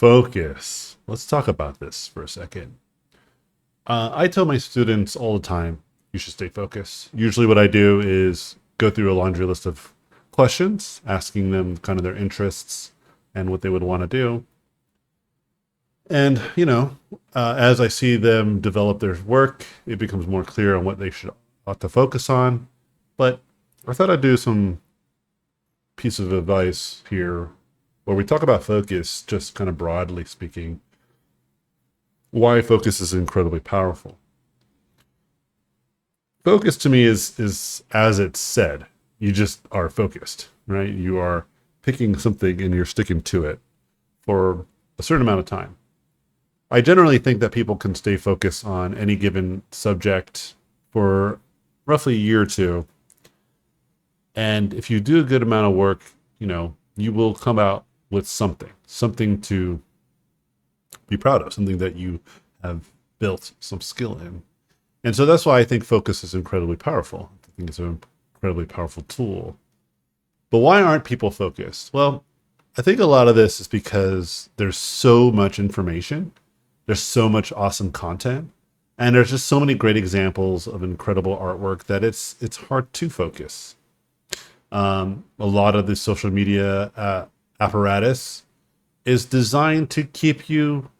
Focus. Let's talk about this for a second. I tell my students all the time, you should stay focused. Usually, what I do is go through a laundry list of questions, asking them kind of their interests and what they would want to do. And, as I see them develop their work, it becomes more clear on what they should ought to focus on. But I thought I'd do some piece of advice here where we talk about focus, just kind of broadly speaking, why focus is incredibly powerful. Focus to me is as it's said, you just are focused, right? You are picking something and you're sticking to it for a certain amount of time. I generally think that people can stay focused on any given subject for roughly a year or two. And if you do a good amount of work, you will come out with something to be proud of, something that you have built some skill in. And so that's why I think focus is incredibly powerful. I think it's an incredibly powerful tool. But why aren't people focused? Well, I think a lot of this is because there's so much information, there's so much awesome content, and there's just so many great examples of incredible artwork that it's hard to focus. A lot of the social media apparatus is designed to keep you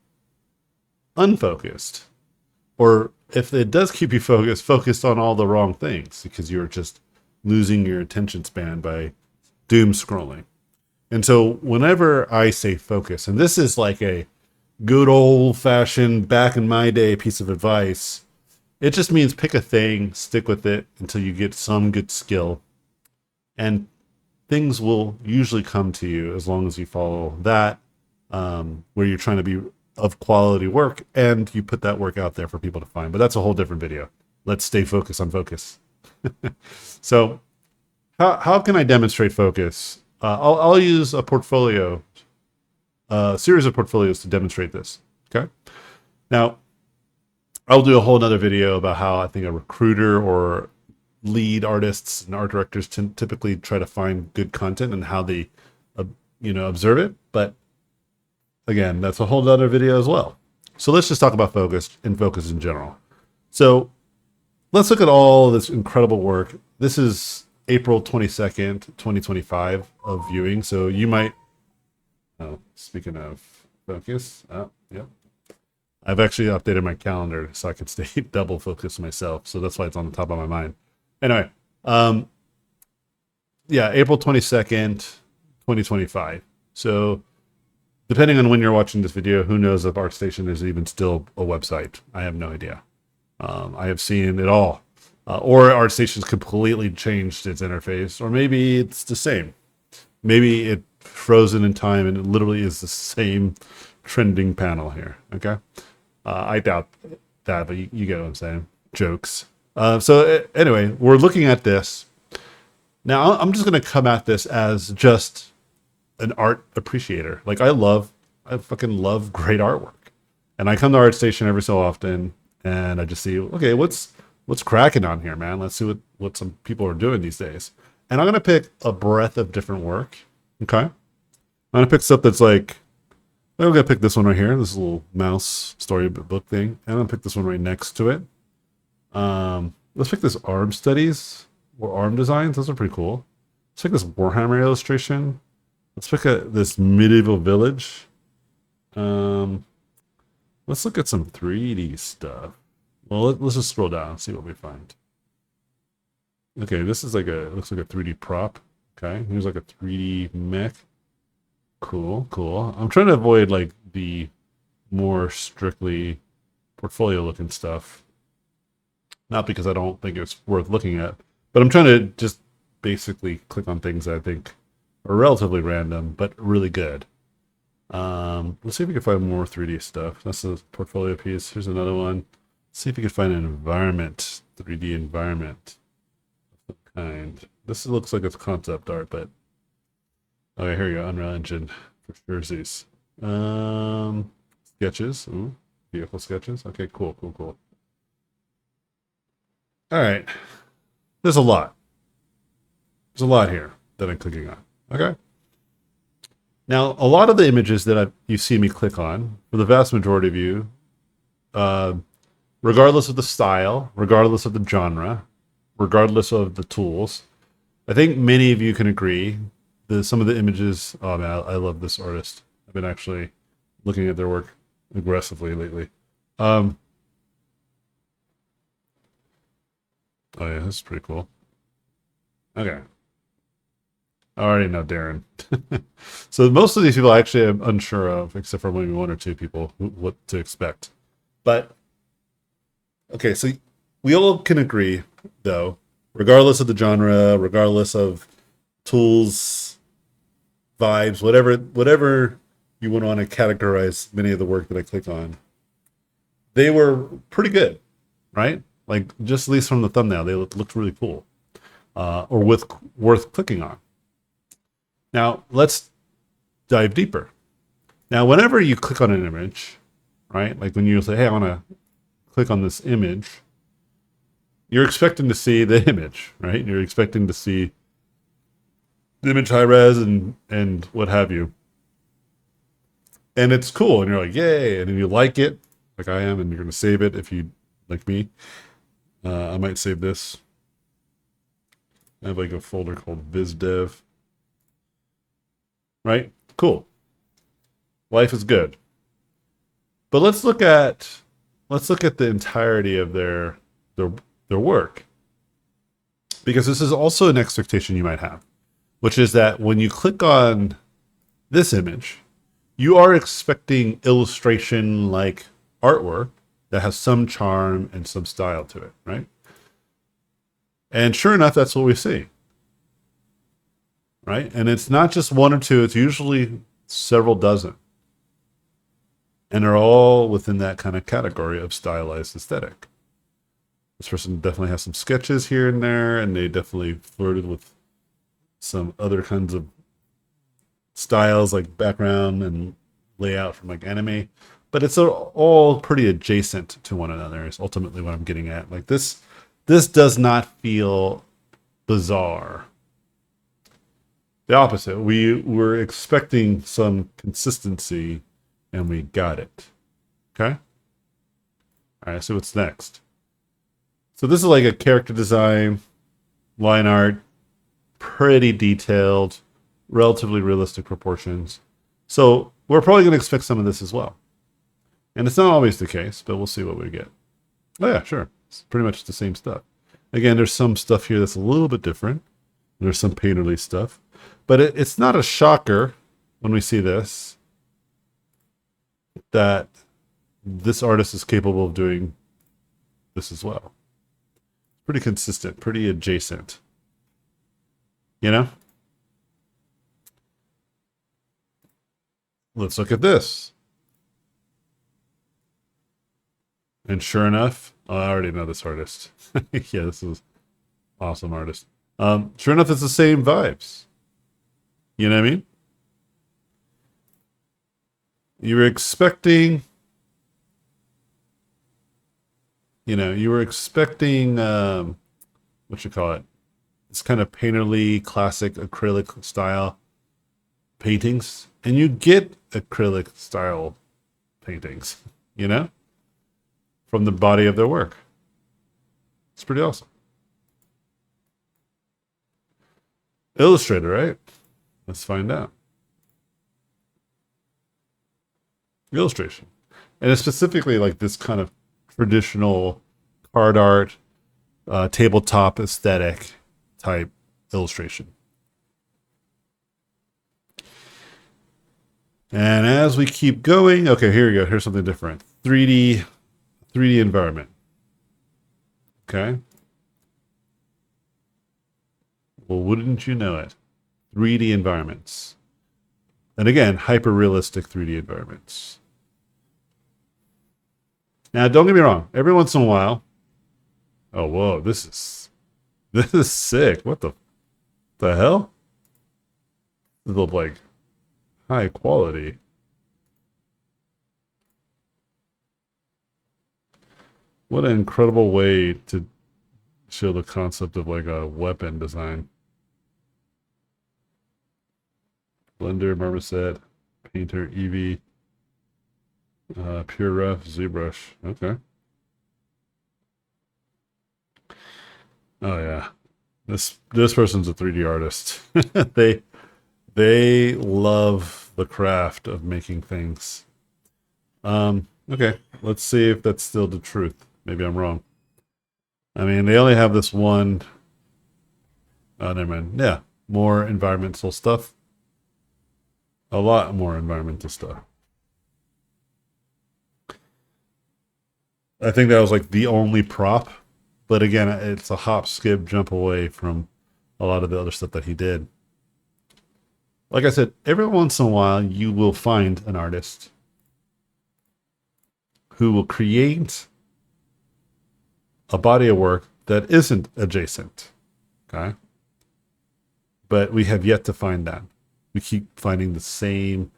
unfocused, or if it does keep you focused on all the wrong things because you're just losing your attention span by doom scrolling. And so whenever I say focus, and this is like a good old fashioned back in my day piece of advice, it just means pick a thing, stick with it until you get some good skill, and things will usually come to you as long as you follow that, where you're trying to be of quality work and you put that work out there for people to find. But that's a whole different video. Let's stay focused on focus. So how can I demonstrate focus? I'll use a portfolio, a series of portfolios to demonstrate this. Okay. Now, I'll do a whole nother video about how I think a recruiter or lead artists and art directors typically try to find good content and how they, observe it. But again, that's a whole other video as well. So let's just talk about focus and focus in general. So let's look at all this incredible work. This is April 22nd, 2025 of viewing. So you might, speaking of focus, yep. I've actually updated my calendar so I can stay double focused myself. So that's why it's on the top of my mind. Anyway, April 22nd, 2025. So depending on when you're watching this video, who knows if ArtStation is even still a website. I have no idea. I have seen it all. Or ArtStation's completely changed its interface, or maybe it's the same. Maybe it frozen in time and it literally is the same trending panel here. Okay. I doubt that, but you get what I'm saying. Jokes. Anyway, we're looking at this. Now, I'm just going to come at this as just an art appreciator. Like I fucking love great artwork. And I come to ArtStation every so often and I just see, okay, what's cracking on here, man? Let's see what some people are doing these days. And I'm going to pick a breadth of different work. Okay. I'm going to pick stuff that's like, I'm going to pick this one right here. This little mouse storybook thing. And I'm going to pick this one right next to it. Let's pick this arm studies or arm designs. Those are pretty cool. Let's pick this Warhammer illustration. Let's pick this medieval village. Let's look at some 3D stuff. Well, let's just scroll down and see what we find. Okay, this is looks like a 3D prop. Okay, here's like a 3D mech. Cool. I'm trying to avoid like the more strictly portfolio looking stuff. Not because I don't think it's worth looking at, but I'm trying to just basically click on things that I think are relatively random, but really good. Let's see if we can find more 3D stuff. That's a portfolio piece. Here's another one. Let's see if we can find an environment, 3D environment of some kind. This looks like it's concept art, but okay, here you go. Unreal Engine for jerseys. Sketches. Ooh, vehicle sketches. Okay, cool. All right. There's a lot. There's a lot here that I'm clicking on. Okay. Now, a lot of the images that you see me click on, for the vast majority of you, uh, regardless of the style, regardless of the genre, regardless of the tools, I think many of you can agree that some of the images, oh man, I love this artist. I've been actually looking at their work aggressively lately. Um, oh yeah, this is pretty cool. Okay. I already know Darren. So most of these people actually I'm unsure of, except for maybe one or two people, what to expect. But okay, so we all can agree, though, regardless of the genre, regardless of tools, vibes, whatever you would want to categorize many of the work that I click on, they were pretty good, right? Like just at least from the thumbnail, they looked really cool, or worth clicking on. Now let's dive deeper. Now, whenever you click on an image, right? Like when you say, "Hey, I want to click on this image," you're expecting to see the image, right? You're expecting to see the image high res and what have you. And it's cool, and you're like, "Yay!" And you like it, like I am, and you're gonna save it if you like me. I might save this. I have like a folder called VizDev. Right? Cool. Life is good. But let's look at the entirety of their work. Because this is also an expectation you might have, which is that when you click on this image, you are expecting illustration like artwork that has some charm and some style to it, right? And sure enough, that's what we see. Right? And it's not just one or two, it's usually several dozen. And they're all within that kind of category of stylized aesthetic. This person definitely has some sketches here and there, and they definitely flirted with some other kinds of styles like background and layout from like anime. But it's all pretty adjacent to one another is ultimately what I'm getting at. Like this does not feel bizarre. The opposite. We were expecting some consistency and we got it. Okay? All right, so what's next? So this is like a character design, line art, pretty detailed, relatively realistic proportions. So we're probably going to expect some of this as well. And it's not always the case, but we'll see what we get. Oh yeah, sure. It's pretty much the same stuff. Again, there's some stuff here that's a little bit different. There's some painterly stuff. But it's not a shocker when we see this that this artist is capable of doing this as well. Pretty consistent, pretty adjacent. You know? Let's look at this. And sure enough, I already know this artist. Yeah, this is awesome artist. Sure enough, it's the same vibes. You know what I mean? You were expecting, what you call it? This kind of painterly, classic acrylic style paintings. And you get acrylic style paintings, from the body of their work. It's pretty awesome. Illustrator, right? Let's find out. Illustration. And it's specifically like this kind of traditional card art, tabletop aesthetic type illustration. And as we keep going, okay, here we go. Here's something different. 3D environment. Okay. Well, wouldn't you know it? 3D environments. And again, hyper-realistic 3D environments. Now, don't get me wrong. Every once in a while, oh, whoa, this is sick. What the hell? This looks like high quality. What an incredible way to show the concept of like a weapon design. Blender, Marmoset, Painter, Eevee, Pure Rough, ZBrush. Okay. Oh yeah. This person's a 3D artist. They love the craft of making things. Okay, let's see if that's still the truth. Maybe I'm wrong. I mean, they only have this one. Oh, never mind. Yeah, more environmental stuff. A lot more environmental stuff. I think that was like the only prop. But again, it's a hop, skip, jump away from a lot of the other stuff that he did. Like I said, every once in a while, you will find an artist who will create a body of work that isn't adjacent. Okay. But we have yet to find that. We keep finding the same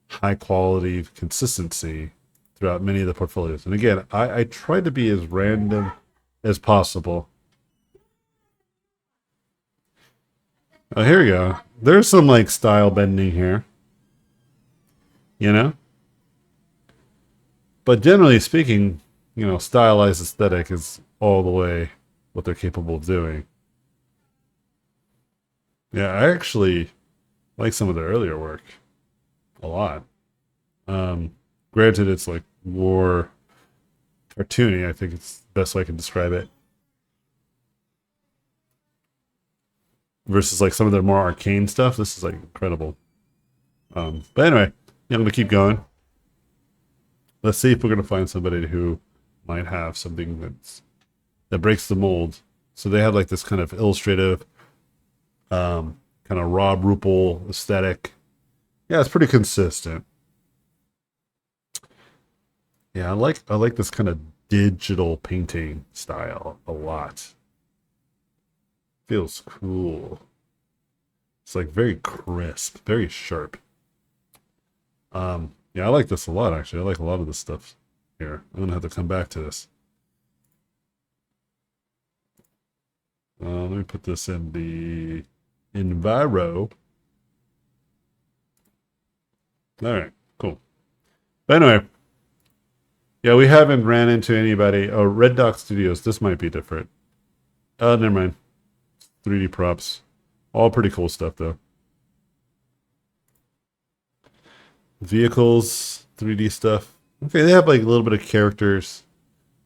high quality consistency throughout many of the portfolios. And again, I try to be as random as possible. Oh, here we go. There's some like style bending here. You know? But generally speaking, stylized aesthetic is all the way what they're capable of doing. Yeah, I actually like some of their earlier work a lot. Granted, it's like more cartoony. I think it's the best way I can describe it. Versus like some of their more arcane stuff. This is like incredible. But anyway, yeah, I'm gonna keep going. Let's see if we're gonna find somebody who might have something that breaks the mold. So they have like this kind of illustrative, kind of Rob Rupel aesthetic. Yeah, it's pretty consistent. Yeah, I like this kind of digital painting style a lot. Feels cool. It's like very crisp, very sharp. Yeah, I like this a lot actually. I like a lot of this stuff here. I'm gonna have to come back to this. Let me put this in the Enviro. All right, cool. But anyway, yeah, we haven't ran into anybody. Oh, Red Dot Studios. This might be different. Oh, never mind. 3D props. All pretty cool stuff, though. Vehicles, 3D stuff. Okay, they have like a little bit of characters.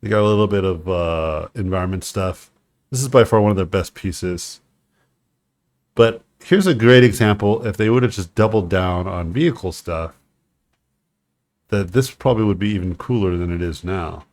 They got a little bit of environment stuff. This is by far one of their best pieces. But here's a great example. If they would have just doubled down on vehicle stuff, that this probably would be even cooler than it is now.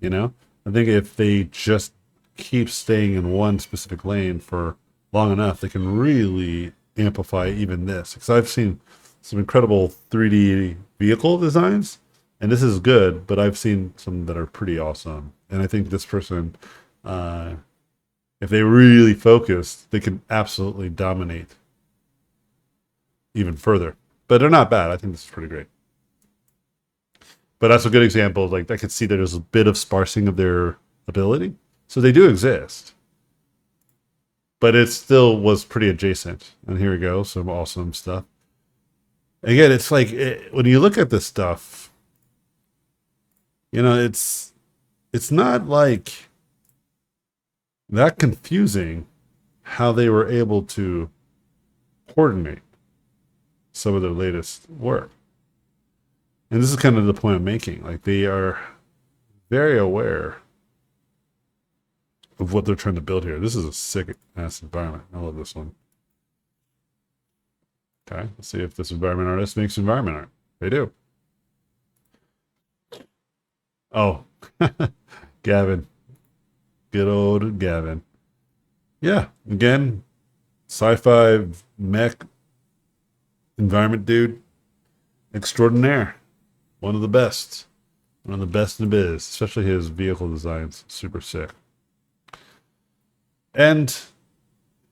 I think if they just keep staying in one specific lane for long enough, they can really amplify even this. Because I've seen some incredible 3D vehicle designs, and this is good, but I've seen some that are pretty awesome. And I think this person, if they really focus, they can absolutely dominate even further. But they're not bad. I think this is pretty great. But that's a good example. Like I could see that there's a bit of sparsing of their ability. So they do exist. But it still was pretty adjacent. And here we go. Some awesome stuff. Again, it's like when you look at this stuff, it's not like that confusing how they were able to coordinate some of their latest work. And this is kind of the point I'm making. Like they are very aware of what they're trying to build here. This is a sick ass environment. I love this one. Okay, let's see if this environment artist makes environment art. They do. Oh, Gavin. Good old Gavin. Yeah, again, sci-fi mech environment dude extraordinaire. One of the best. One of the best in the biz, especially his vehicle designs. Super sick. And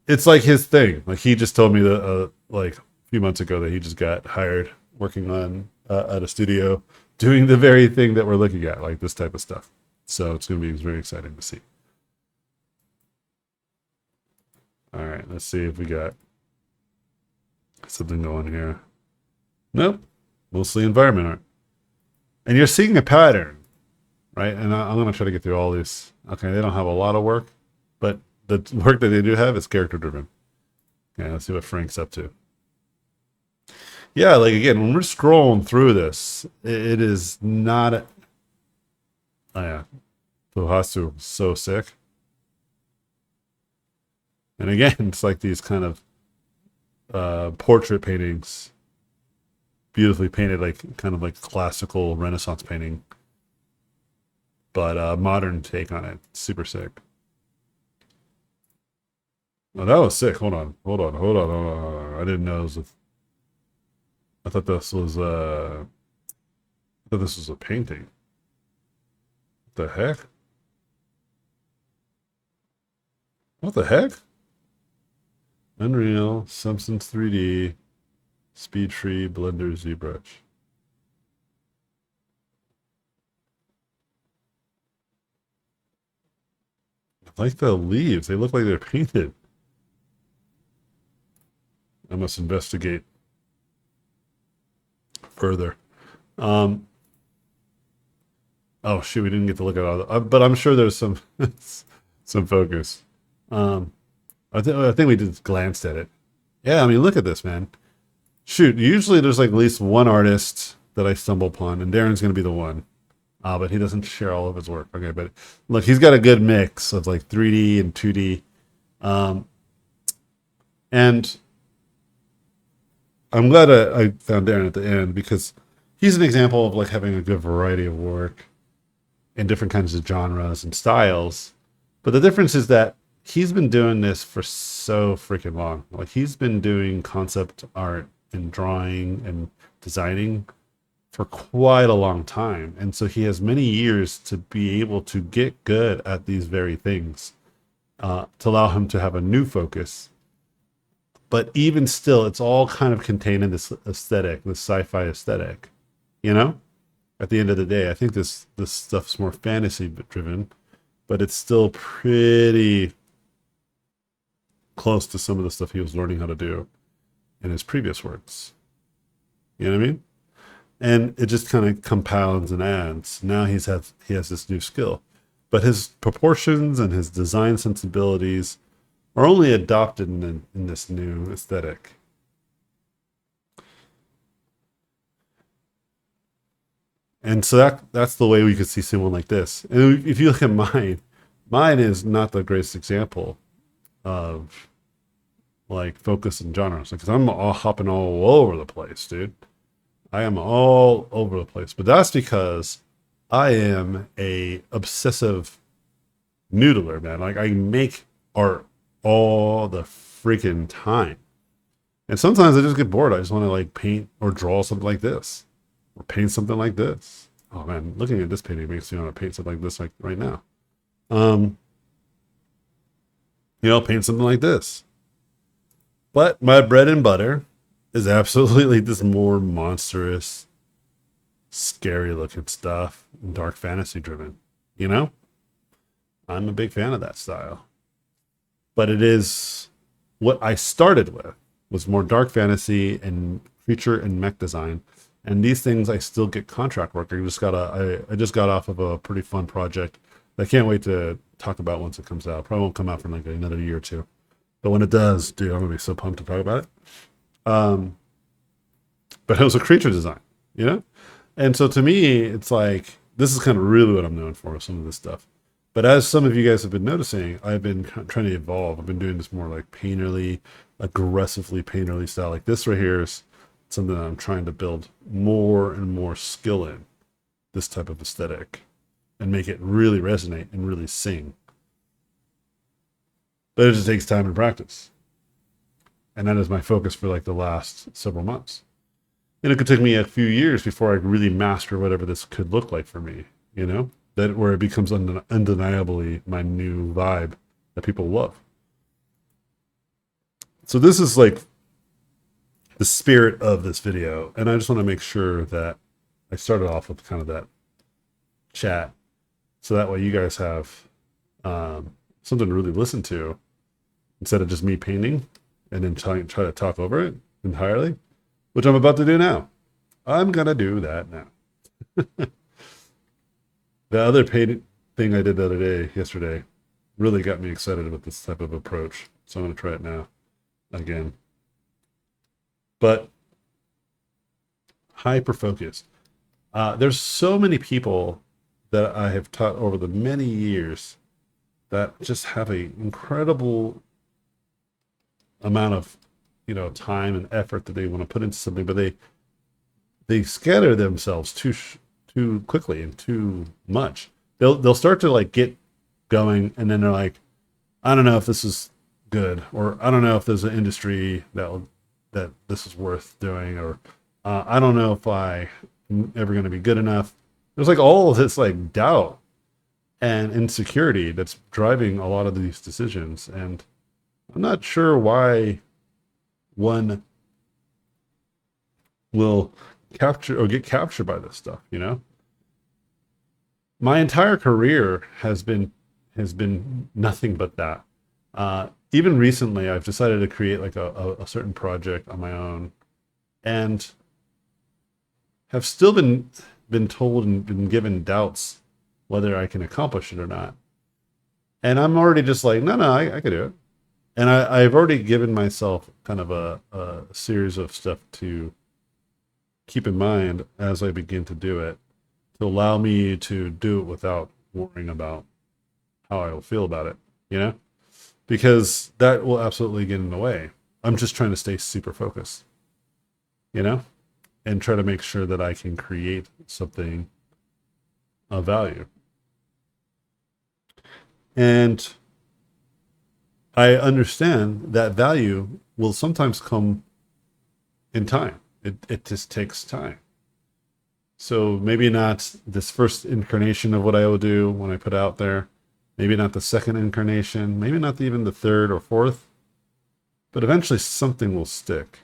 it's like his thing. Like he just told me that like a few months ago that he just got hired working on at a studio doing the very thing that we're looking at, like this type of stuff. So it's going to be very exciting to see. All right, let's see if we got Something going here. Nope. Mostly environment art. And you're seeing a pattern, right? And I'm going to try to get through all these. Okay, they don't have a lot of work, but the work that they do have is character driven. Okay, let's see what Frank's up to. Yeah, like again, when we're scrolling through this, it is not. Oh yeah, Fuhasu, so sick. And again, it's like these kind of portrait paintings, beautifully painted, like kind of like classical Renaissance painting, but a modern take on it. Super sick. Oh, that was sick. Hold on. I didn't know it was I thought this was I thought this was a painting. What the heck? What the heck? Unreal, Substance 3D, Speed Tree, Blender, ZBrush. I like the leaves. They look like they're painted. I must investigate further. Um, oh shoot, we didn't get to look at all the, but I'm sure there's some some focus. Um, I think we just glanced at it. Yeah, I mean, look at this, man. Shoot, usually there's like at least one artist that I stumble upon, and Darren's going to be the one. But he doesn't share all of his work. Okay, but look, he's got a good mix of like 3D and 2D. Um, and I'm glad I found Darren at the end because he's an example of like having a good variety of work in different kinds of genres and styles. But the difference is that he's been doing this for so freaking long. Like he's been doing concept art and drawing and designing for quite a long time. And so he has many years to be able to get good at these very things to allow him to have a new focus. But even still, it's all kind of contained in this aesthetic, this sci-fi aesthetic. You know, at the end of the day, I think this stuff's more fantasy driven, but it's still pretty close to some of the stuff he was learning how to do in his previous works. You know what I mean? And it just kind of compounds and adds. Now he has this new skill, but his proportions and his design sensibilities are only adopted in this new aesthetic. And so that's the way we could see someone like this. And if you look at mine is not the greatest example of like focus and genres because I'm all hopping all over the place, dude. I am all over the place, but that's because I am a obsessive noodler, man. Like I make art all the freaking time. And sometimes I just get bored. I just want to like paint or draw something like this or paint something like this. Oh man, looking at this painting makes me want to paint something like this like right now. Um, paint something like this. But my bread and butter is absolutely this more monstrous, scary looking stuff, dark fantasy driven. You know? I'm a big fan of that style. But it is what I started with was more dark fantasy and creature and mech design. And these things I still get contract work. I just got off of a pretty fun project that I can't wait to talk about once it comes out. Probably won't come out for like another year or two. But when it does, dude, I'm gonna be so pumped to talk about it. Um, but it was a creature design, you know? And so to me, it's like, this is kind of really what I'm known for, some of this stuff. But as some of you guys have been noticing, I've been trying to evolve. I've been doing this more like painterly, aggressively painterly style. Like this right here is something that I'm trying to build more and more skill in, this type of aesthetic, and make it really resonate and really sing. But it just takes time and practice. And that is my focus for like the last several months. And it could take me a few years before I really master whatever this could look like for me, you know? That where it becomes undeniably my new vibe that people love. So this is like the spirit of this video. And I just want to make sure that I started off with kind of that chat. So that way you guys have something to really listen to instead of just me painting and then try to talk over it. entirely, which I'm about to do now. I'm going to do that now. The other paid thing I did the other day, yesterday, really got me excited about this type of approach. So I'm going to try it now again. But hyper focused. There's so many people that I have taught over the many years that just have an incredible amount of, time and effort that they want to put into something, but they scatter themselves too quickly and too much. They'll start to like get going, and then they're like, I don't know if this is good, or I don't know if there's an industry that this is worth doing, or I don't know if I'm ever going to be good enough. There's like all of this like doubt and insecurity that's driving a lot of these decisions, and I'm not sure why one will capture or get captured by this stuff. My entire career has been nothing but that. Even recently, I've decided to create like a certain project on my own, and have still been told and been given doubts whether I can accomplish it or not. And I'm already just like, no, I can do it. And I've already given myself kind of a series of stuff to keep in mind as I begin to do it, to allow me to do it without worrying about how I will feel about it, because that will absolutely get in the way. I'm just trying to stay super focused, and try to make sure that I can create something of value. And I understand that value will sometimes come in time. It just takes time. So maybe not this first incarnation of what I will do when I put out there, maybe not the second incarnation, maybe not even the third or fourth, but eventually something will stick.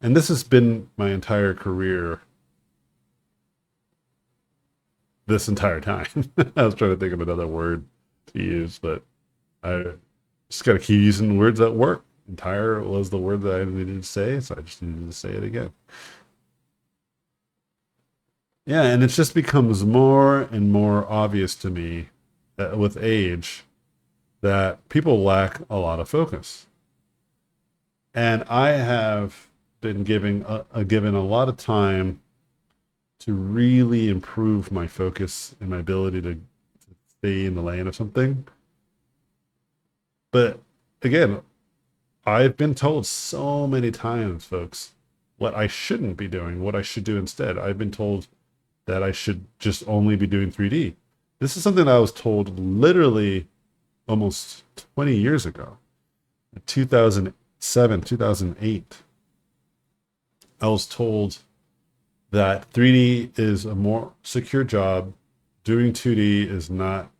And this has been my entire career this entire time. I was trying to think of another word to use, but I just got to keep using words that work. Entire was the word that I needed to say, so I just needed to say it again. Yeah, and it just becomes more and more obvious to me that with age that people lack a lot of focus. And I have been given a lot of time to really improve my focus and my ability to stay in the lane of something. But again, I've been told so many times, folks, what I shouldn't be doing, what I should do instead. I've been told that I should just only be doing 3D. This is something that I was told literally almost 20 years ago, 2007, 2008. I was told that 3D is a more secure job. Doing 2D is not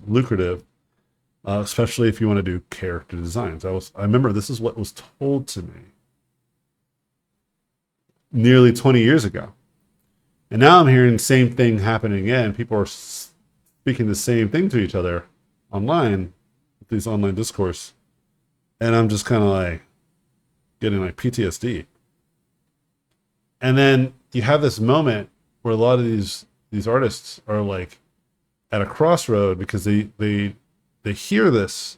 lucrative, especially if you want to do character designs. I remember this is what was told to me nearly 20 years ago. And now I'm hearing the same thing happening again. People are speaking the same thing to each other online, with these online discourse. And I'm just kind of like getting like PTSD. And then you have this moment where a lot of these artists are like at a crossroad because they hear this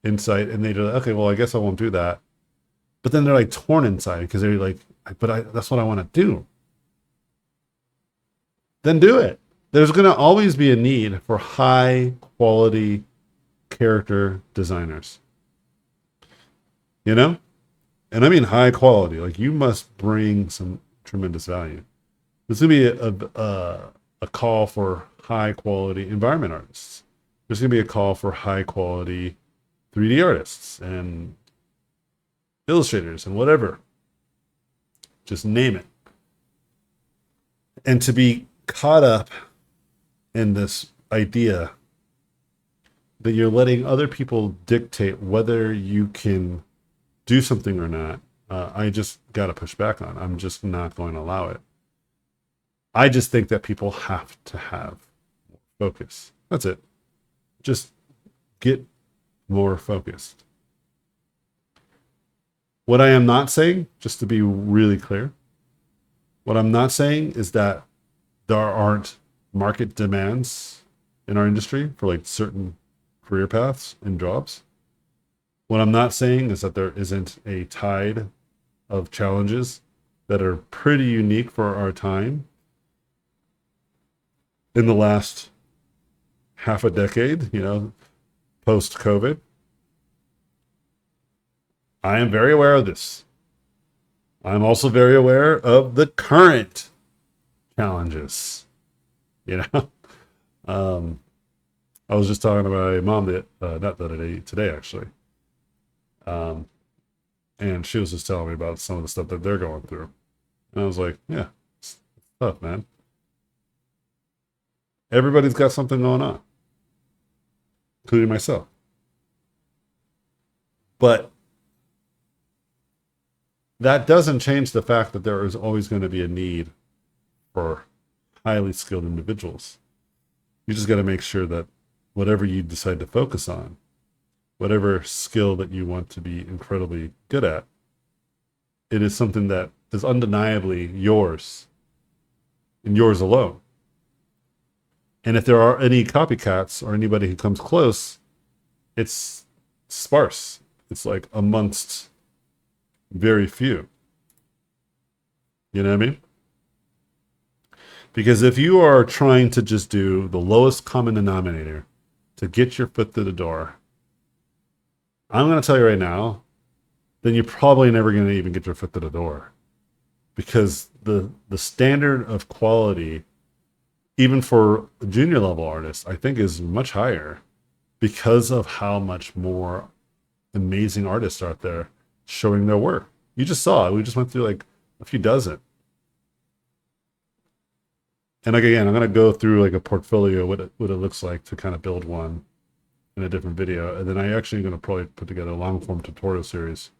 insight and they're like, okay, well, I guess I won't do that. But then they're like torn inside because they're like, that's what I want to do. Then do it. There's going to always be a need for high quality character designers. And I mean high quality. Like, you must bring some tremendous value. There's going to be a call for high quality environment artists. There's going to be a call for high quality 3D artists and illustrators and whatever. Just name it. And to be caught up in this idea that you're letting other people dictate whether you can do something or not, I just got to push back on. I'm just not going to allow it. I just think that people have to have focus. That's it. Just get more focused. What I am not saying, just to be really clear, what I'm not saying is that there aren't market demands in our industry for like certain career paths and jobs. What I'm not saying is that there isn't a tide of challenges that are pretty unique for our time in the last half a decade, post COVID. I am very aware of this. I'm also very aware of the current challenges. You know, I was just talking to my mom not the other day, today actually, and she was just telling me about some of the stuff that they're going through, and I was like, yeah, it's tough, man. Everybody's got something going on, including myself. But that doesn't change the fact that there is always going to be a need for highly skilled individuals. You just got to make sure that whatever you decide to focus on, whatever skill that you want to be incredibly good at, it is something that is undeniably yours and yours alone. And if there are any copycats or anybody who comes close, it's sparse. It's like amongst very few. You know what I mean? Because if you are trying to just do the lowest common denominator to get your foot through the door, I'm going to tell you right now, then you're probably never going to even get your foot through the door. Because the standard of quality, even for junior level artists, I think is much higher because of how much more amazing artists are out there showing their work. You just saw it. We just went through like a few dozen. And like, again, I'm going to go through like a portfolio, what it looks like to kind of build one in a different video. And then I actually am going to probably put together a long form tutorial series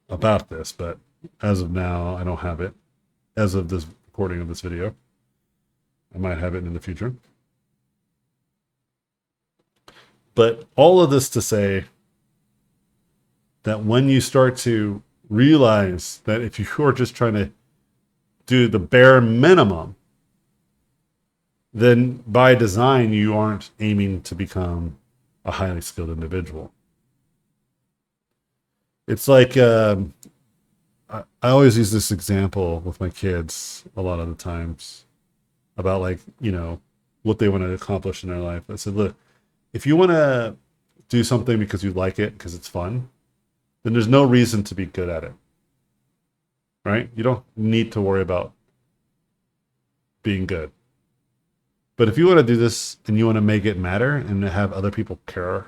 about this. But as of now, I don't have it. As of this recording of this video, I might have it in the future. But all of this to say that when you start to realize that if you are just trying to do the bare minimum, then by design, you aren't aiming to become a highly skilled individual. It's like, I always use this example with my kids a lot of the times about like, what they want to accomplish in their life. I said, look, if you want to do something because you like it, because it's fun, then there's no reason to be good at it, right? You don't need to worry about being good. But if you want to do this and you want to make it matter and have other people care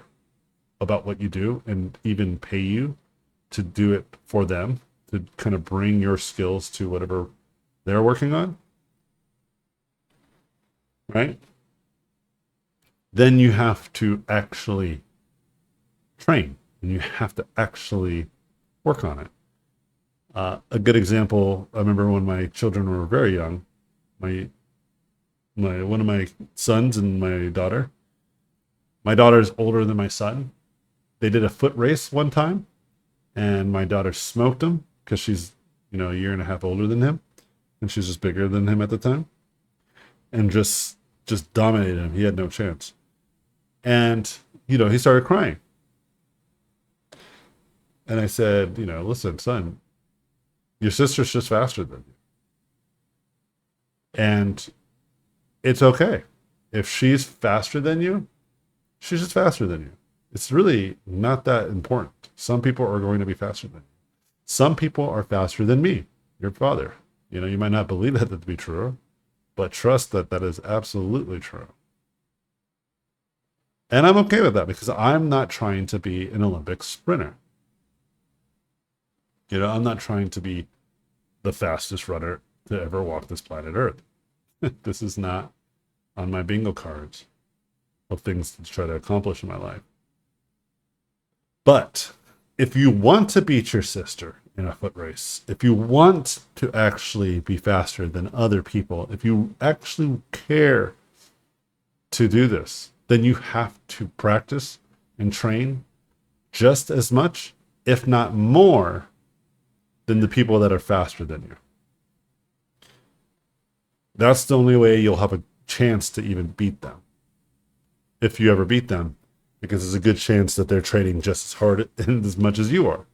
about what you do and even pay you to do it for them, to kind of bring your skills to whatever they're working on, right? Then you have to actually train and you have to actually work on it. A good example, I remember when my children were very young, my one of my sons and my daughter. My daughter's older than my son. They did a foot race one time, and my daughter smoked him because she's, a year and a half older than him, and she's just bigger than him at the time, and just dominated him. He had no chance. And, he started crying. And I said, listen, son, your sister's just faster than you. And it's okay. If she's faster than you, she's just faster than you. It's really not that important. Some people are going to be faster than you. Some people are faster than me, your father. You might not believe that to be true, but trust that that is absolutely true. And I'm okay with that because I'm not trying to be an Olympic sprinter. I'm not trying to be the fastest runner to ever walk this planet Earth. This is not on my bingo cards of things to try to accomplish in my life. But if you want to beat your sister in a foot race, if you want to actually be faster than other people, if you actually care to do this, then you have to practice and train just as much, if not more, than the people that are faster than you. That's the only way you'll have a chance to even beat them. If you ever beat them, because there's a good chance that they're training just as hard and as much as you are.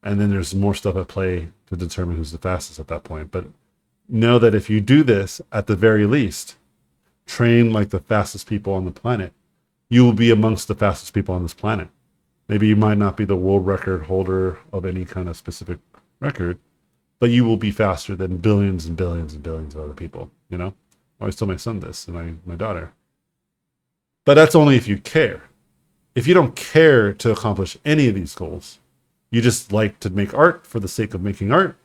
And then there's more stuff at play to determine who's the fastest at that point. But know that if you do this, at the very least, train like the fastest people on the planet, you will be amongst the fastest people on this planet. Maybe you might not be the world record holder of any kind of specific record, but you will be faster than billions and billions and billions of other people. You know, I always tell my son this and my daughter. But that's only if you care. If you don't care to accomplish any of these goals, you just like to make art for the sake of making art,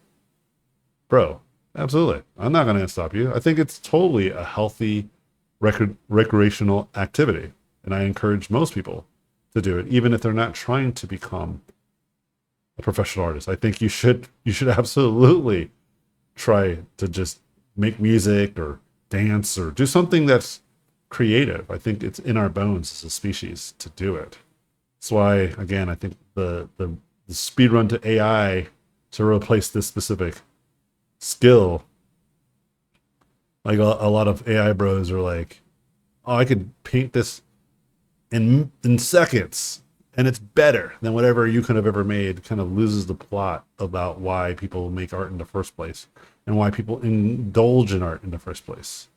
bro, absolutely. I'm not going to stop you. I think it's totally a healthy recreational activity. And I encourage most people to do it, even if they're not trying to become a professional artist. I think you should absolutely try to just make music or dance or do something that's creative. I think it's in our bones as a species to do it. That's why, again, I think the speed run to AI to replace this specific skill, like a lot of AI bros are like, oh, I could paint this in seconds and it's better than whatever you could have ever made, kind of loses the plot about why people make art in the first place and why people indulge in art in the first place.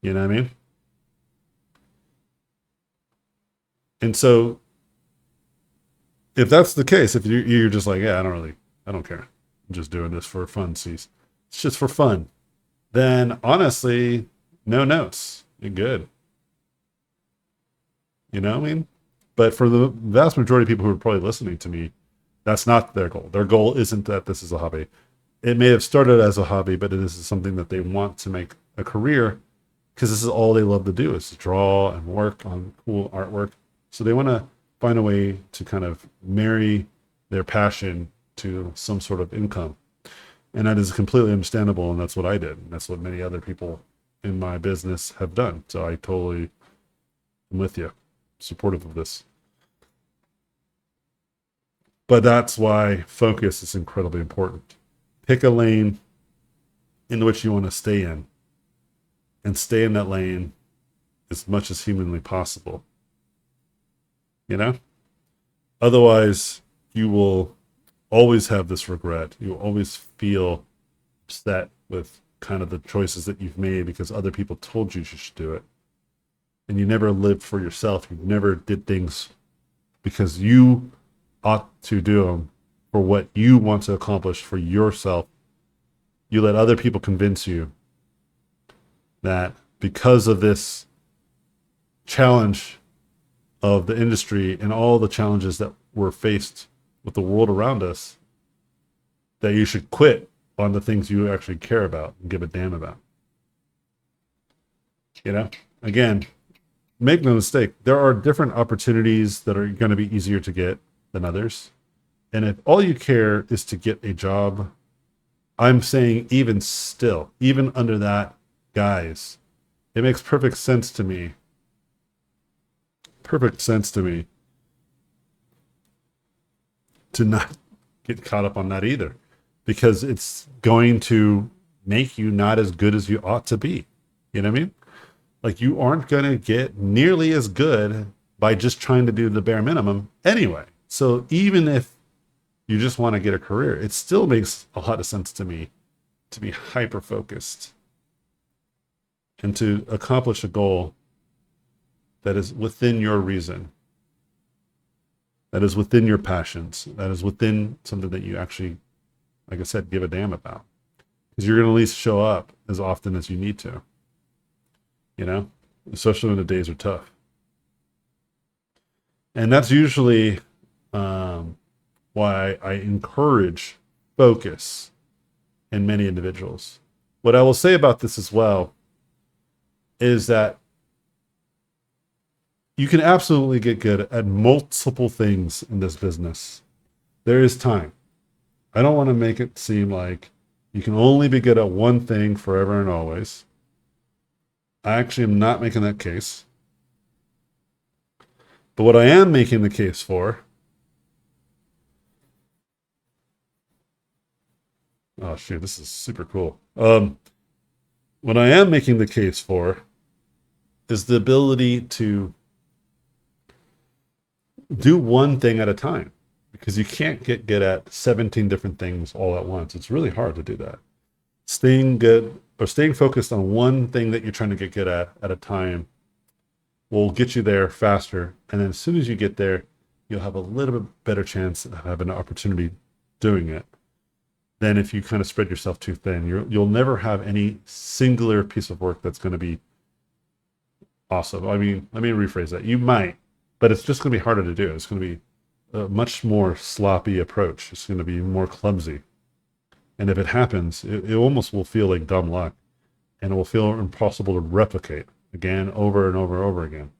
You know what I mean? And so if that's the case, if you're just like, yeah, I don't care. I'm just doing this for fun. See, it's just for fun. Then honestly, no notes. You're good. You know what I mean? But for the vast majority of people who are probably listening to me, that's not their goal. Their goal isn't that this is a hobby. It may have started as a hobby, but it is something that they want to make a career because this is all they love to do is to draw and work on cool artwork. So they want to find a way to kind of marry their passion to some sort of income. And that is completely understandable. And that's what I did. And that's what many other people in my business have done. So I totally am with you, supportive of this. But that's why focus is incredibly important. Pick a lane in which you want to stay in and stay in that lane as much as humanly possible. You know? Otherwise, you will always have this regret. You will always feel upset with kind of the choices that you've made because other people told you should do it. And you never lived for yourself. You never did things because you ought to do them for what you want to accomplish for yourself. You let other people convince you that because of this challenge of the industry and all the challenges that we're faced with the world around us, that you should quit on the things you actually care about and give a damn about. You know, again, make no mistake, there are different opportunities that are going to be easier to get than others. And if all you care is to get a job, I'm saying even still, even under that guise, it makes perfect sense to me to not get caught up on that either, because it's going to make you not as good as you ought to be. You know what I mean? Like you aren't going to get nearly as good by just trying to do the bare minimum anyway. So even if you just want to get a career, it still makes a lot of sense to me to be hyper focused and to accomplish a goal that is within your reason, that is within your passions, that is within something that you actually, like I said, give a damn about. Because you're going to at least show up as often as you need to, you know, especially when the days are tough. And that's usually why I encourage focus in many individuals. What I will say about this as well is that you can absolutely get good at multiple things in this business. There is time. I don't want to make it seem like you can only be good at one thing forever and always. I actually am not making that case. But what I am making the case for Oh shoot, this is super cool. What I am making the case for is the ability to do one thing at a time, because you can't get good at 17 different things all at once. It's really hard to do that. Staying good or staying focused on one thing that you're trying to get good at a time will get you there faster. And then as soon as you get there, you'll have a little bit better chance of having an opportunity doing it than if you kind of spread yourself too thin. You'll never have any singular piece of work that's going to be awesome. I mean, let me rephrase that. You might, but it's just going to be harder to do. It's going to be a much more sloppy approach. It's going to be more clumsy. And if it happens, it almost will feel like dumb luck, and it will feel impossible to replicate again, over and over and over again.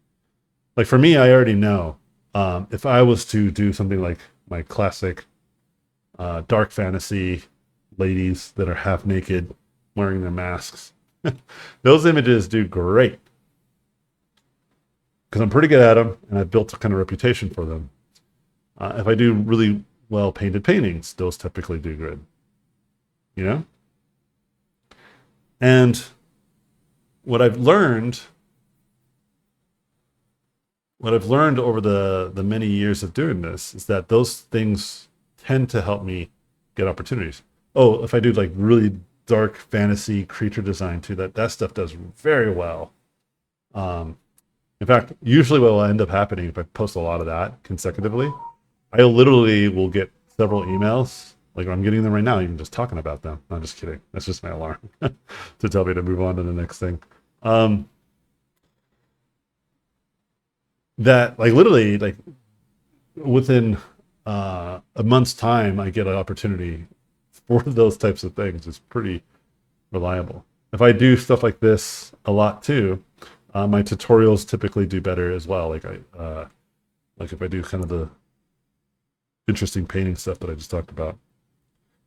Like for me, I already know if I was to do something like my classic dark fantasy ladies that are half naked wearing their masks, those images do great because I'm pretty good at them and I've built a kind of reputation for them. If I do really well painted paintings, those typically do good, you know? And what I've learned over the many years of doing this is that those things tend to help me get opportunities. Oh, if I do like really dark fantasy creature design too, that stuff does very well. In fact, usually what will end up happening if I post a lot of that consecutively, I literally will get several emails. Like I'm getting them right now, even just talking about them. No, I'm just kidding. That's just my alarm to tell me to move on to the next thing. That like literally like within a month's time, I get an opportunity for those types of things. It's pretty reliable. If I do stuff like this a lot too, my tutorials typically do better as well. Like if I do kind of the interesting painting stuff that I just talked about,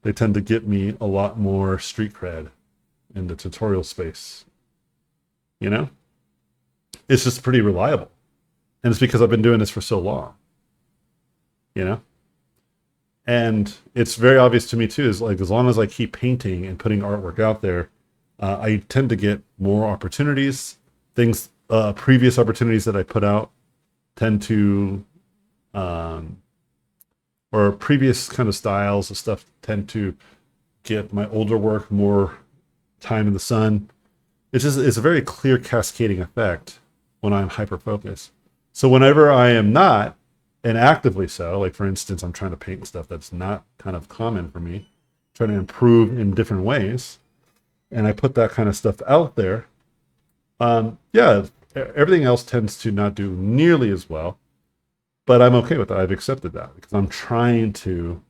they tend to get me a lot more street cred in the tutorial space. You know, it's just pretty reliable, and it's because I've been doing this for so long. You know, and it's very obvious to me too. Is like as long as I keep painting and putting artwork out there, I tend to get more opportunities. Things, previous opportunities that I put out tend to, or previous kind of styles of stuff tend to get my older work more time in the sun. It's a very clear cascading effect when I'm hyper focused. So whenever I am not, and actively so, like for instance, I'm trying to paint stuff that's not kind of common for me, trying to improve in different ways, and I put that kind of stuff out there, yeah, everything else tends to not do nearly as well, but I'm okay with that. I've accepted that because I'm trying to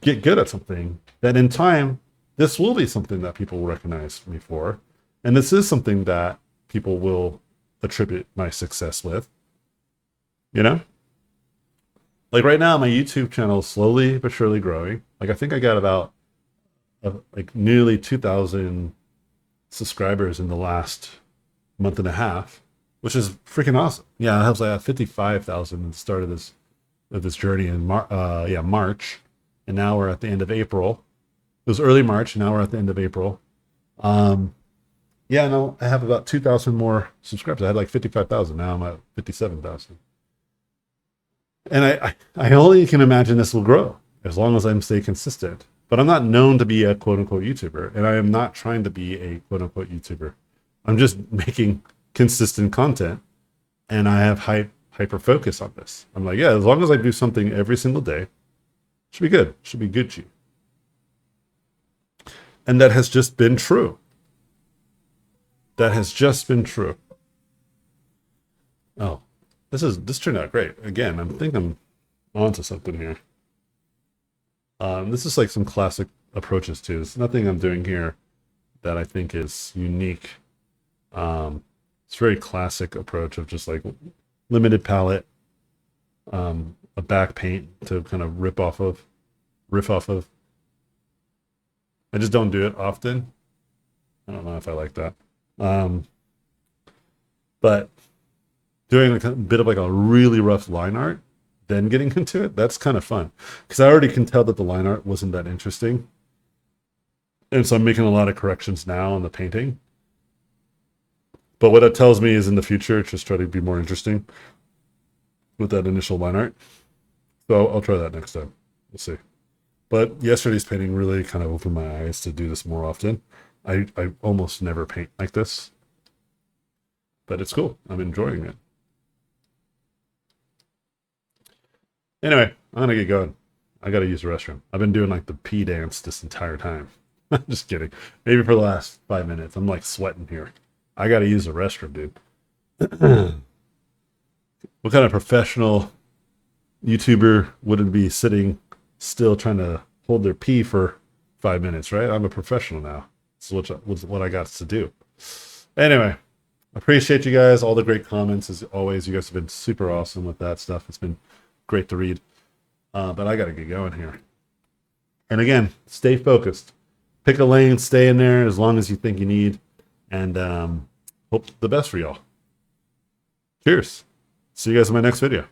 get good at something that in time, this will be something that people will recognize me for. And this is something that people will attribute my success with, you know? Like right now, my YouTube channel is slowly but surely growing. Like I think I got about like nearly 2,000 subscribers in the last month and a half, which is freaking awesome. Yeah, I was like at 55,000 at the start of this journey in March, and now we're at the end of April. It was early March, and now we're at the end of April. Yeah, no, I have about 2,000 more subscribers. I had like 55,000. Now I'm at 57,000. And I only can imagine this will grow as long as I'm stay consistent. But I'm not known to be a quote unquote YouTuber, and I am not trying to be a quote unquote YouTuber. I'm just making consistent content, and I have hyper focus on this. I'm like, yeah, as long as I do something every single day, should be good. Should be Gucci. And that has just been true. That has just been true. Oh, this turned out great. Again, I think I'm onto something here. This is like some classic approaches too. There's nothing I'm doing here that I think is unique. It's a very classic approach of just like limited palette, a back paint to kind of riff off of. I just don't do it often. I don't know if I like that. But doing like a bit of like a really rough line art, then getting into it, that's kind of fun. Because I already can tell that the line art wasn't that interesting. And so I'm making a lot of corrections now on the painting. But what it tells me is in the future, just try to be more interesting with that initial line art. So I'll try that next time. We'll see. But yesterday's painting really kind of opened my eyes to do this more often. I almost never paint like this, but it's cool. I'm enjoying it. Anyway, I'm going to get going. I got to use the restroom. I've been doing like the pee dance this entire time. Just kidding. Maybe for the last 5 minutes. I'm like sweating here. I got to use the restroom, dude. What kind of professional YouTuber wouldn't be sitting still trying to hold their pee for 5 minutes, right? I'm a professional now. This is what I got to do. Anyway, appreciate you guys. All the great comments as always. You guys have been super awesome with that stuff. It's been great to read. But I got to get going here. And again, stay focused. Pick a lane, stay in there as long as you think you need. And hope the best for y'all. Cheers. See you guys in my next video.